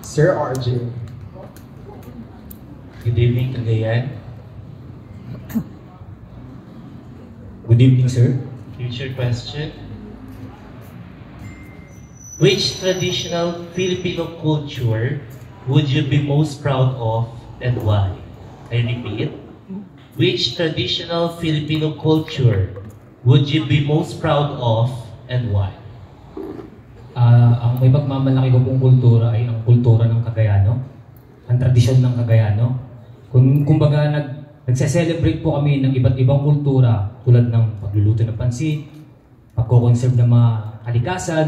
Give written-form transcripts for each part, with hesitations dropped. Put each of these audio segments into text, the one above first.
Sir RJ. Good evening, Cagayan. Good evening, sir. Future question. Which traditional Filipino culture would you be most proud of and why? I repeat. Which traditional Filipino culture would you be most proud of and why? Ang may pagmamalaki ko pong kultura ay ang kultura ng Cagayano, ang tradisyon ng Cagayano. Kumbaga nagse-celebrate po kami ng iba't ibang kultura tulad ng pagluluto ng pansit, pagko-conserve ng mga kalikasan,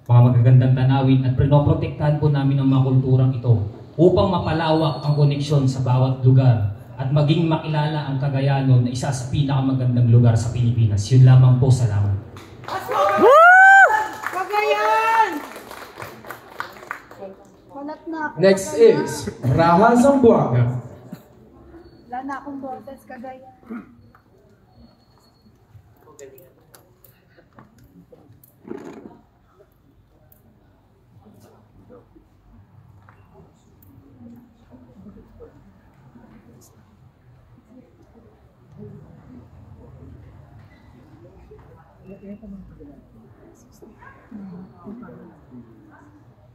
mga magagandang tanawin at pinoprotektahan po namin ang mga kulturang ito upang mapalawak ang koneksyon sa bawat lugar at maging makilala ang Cagayano na isa sa pinakamagandang lugar sa Pilipinas. Yun lamang po, salamat. Next is Raha Zamboanga. Wala na akong boses, Cagayan.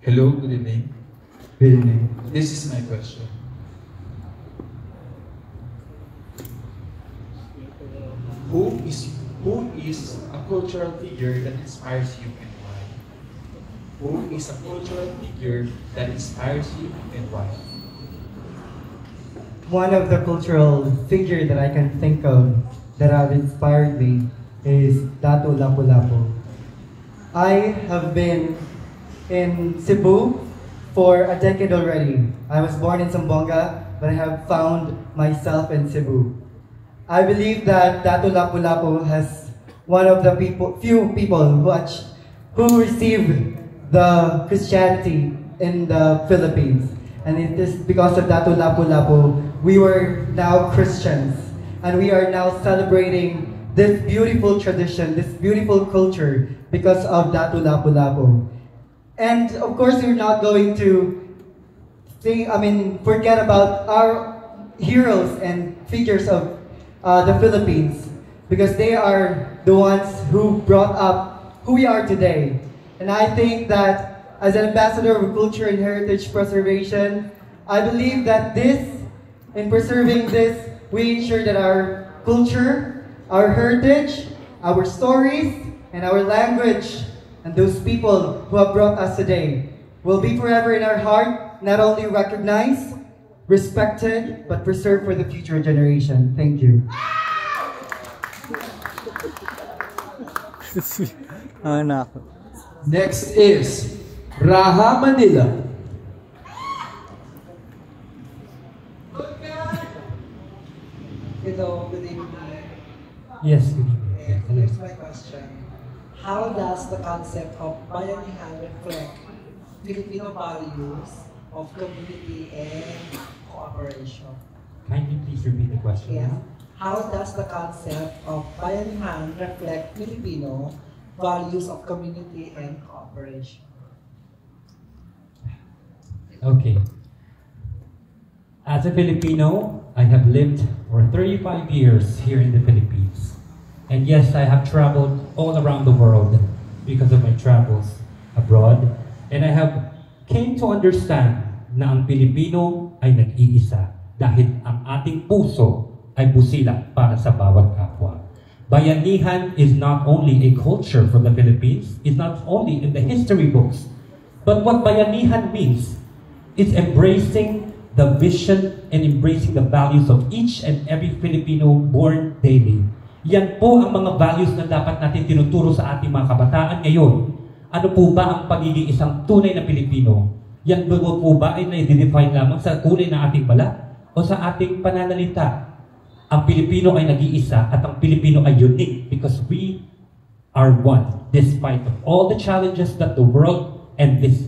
Hello, good evening. Good evening. This is my question. Who is a cultural figure that inspires you and why? Who is a cultural figure that inspires you and why? One of the cultural figure that I can think of that have inspired me is Dato Lapu-Lapu. I have been in Cebu for a decade already. I was born in Zamboanga, but I have found myself in Cebu. I believe that Dato Lapu-Lapu has one of the few people who received the Christianity in the Philippines. And it is because of Dato Lapu-Lapu, we were now Christians. And we are now celebrating this beautiful tradition, this beautiful culture because of Dato Lapu-Lapu. And of course, we're not going to forget about our heroes and figures of the Philippines, because they are the ones who brought up who we are today. And I think that as an ambassador of culture and heritage preservation, I believe that in preserving this, we ensure that our culture, our heritage, our stories, and our language, and those people who have brought us today will be forever in our heart, not only recognized, respected, but preserved for the future generation. Thank you. Next is Raha Manila. Hello, good evening. Yes, good evening. Here's my question. How does the concept of bayanihan reflect Filipino values of community and cooperation? Kindly please repeat the question. Yeah. How does the concept of bayanihan reflect Filipino values of community and cooperation? Okay. As a Filipino, I have lived for 35 years here in the Philippines. And yes, I have traveled all around the world because of my travels abroad. And I have came to understand na ang Pilipino ay nag-iisa dahil ang ating puso ay busilak para sa bawat kapwa. Bayanihan is not only a culture for the Philippines, it's not only in the history books, but what bayanihan means is embracing the vision and embracing the values of each and every Filipino born daily. Yan po ang mga values na dapat natin tinuturo sa ating mga kabataan ngayon. Ano po ba ang pagiging isang tunay na Pilipino? Yan po ba ay na-define lamang sa kulay ng ating balat o sa ating pananalita? Ang Pilipino ay nag-iisa at ang Pilipino ay unique because we are one despite of all the challenges that the world and this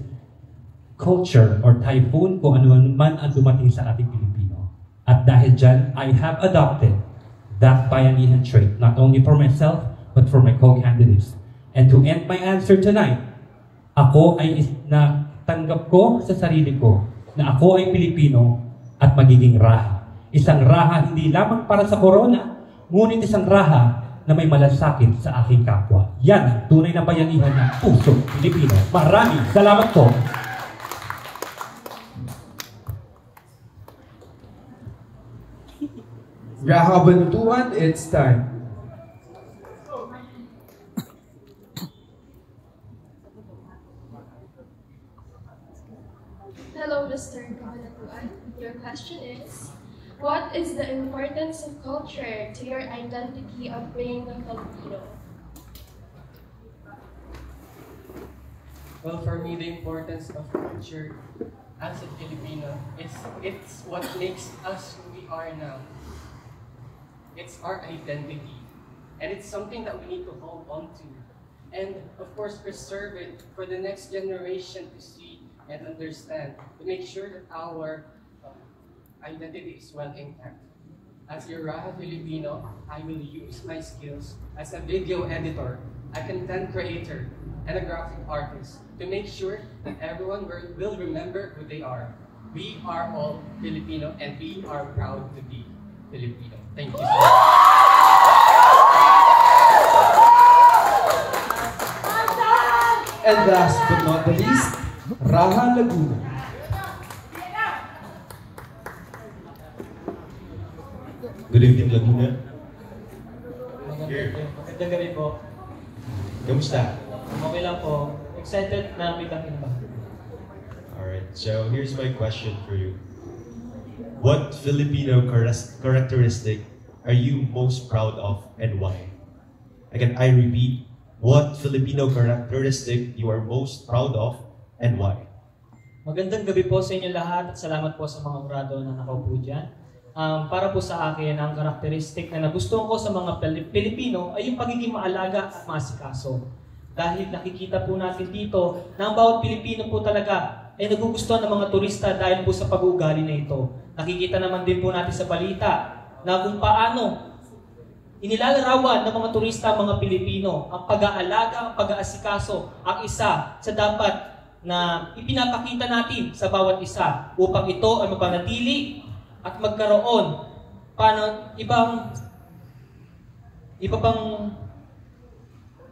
culture or typhoon kung ano man ang dumating sa ating Pilipino. At dahil dyan, I have adopted that bayanihan trait, not only for myself, but for my co-candidates. And to end my answer tonight, ako ay tanggap ko sa sarili ko na ako ay Pilipino at magiging raha. Isang raha hindi lamang para sa corona, ngunit isang raha na may malasakit sa aking kapwa. Yan ang tunay na bayanihan ng pusong Pilipino. Maraming salamat po. Raha Bantuan, it's time. Hello, Mr. Kabanatuan. Your question is, what is the importance of culture to your identity of being a Filipino? Well, for me, the importance of culture as a Filipino is it's what makes us who we are now. It's our identity. And it's something that we need to hold on to. And, of course, preserve it for the next generation to see and understand, to make sure that our identity is well intact. As your Raha Filipino, I will use my skills as a video editor, a content creator, and a graphic artist to make sure that everyone will remember who they are. We are all Filipino and we are proud to be Filipino. Thank you so much. And last but not the least, Raha Laguna. Good evening, Laguna. Magandang gabi po. Kamusta? Okay lang po. Excited na bilang iba. Alright, so here's my question for you. What Filipino characteristic are you most proud of and why? Again, I repeat, what Filipino characteristic you are most proud of and why? Magandang gabi po sa inyo lahat at salamat po sa mga orado na nakaupo dyan. Para po sa akin, ang karakteristik na nagustuhan ko sa mga Pilipino ay yung pagiging maalaga at masikaso. Dahil nakikita po natin dito na ang bawat Pilipino po talaga ay nagugustuhan ng mga turista dahil po sa pag-uugali na ito. Nakikita naman din po natin sa balita na kung paano inilalarawan ng mga turista, mga Pilipino, ang pag-aalaga, ang pag-aasikaso, ang isa sa dapat na ipinapakita natin sa bawat isa upang ito ay mapanatili at magkaroon iba pang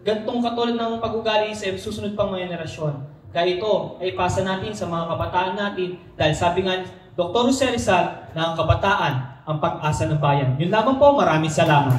gantong katulad ng pag-ugali sa susunod pang mga henerasyon. Kaya ito ay pasa natin sa mga kabataan natin dahil sabi nga Dr. Jose Rizal na ang kabataan ang pag-asa ng bayan. Yun lamang po, maraming salamat.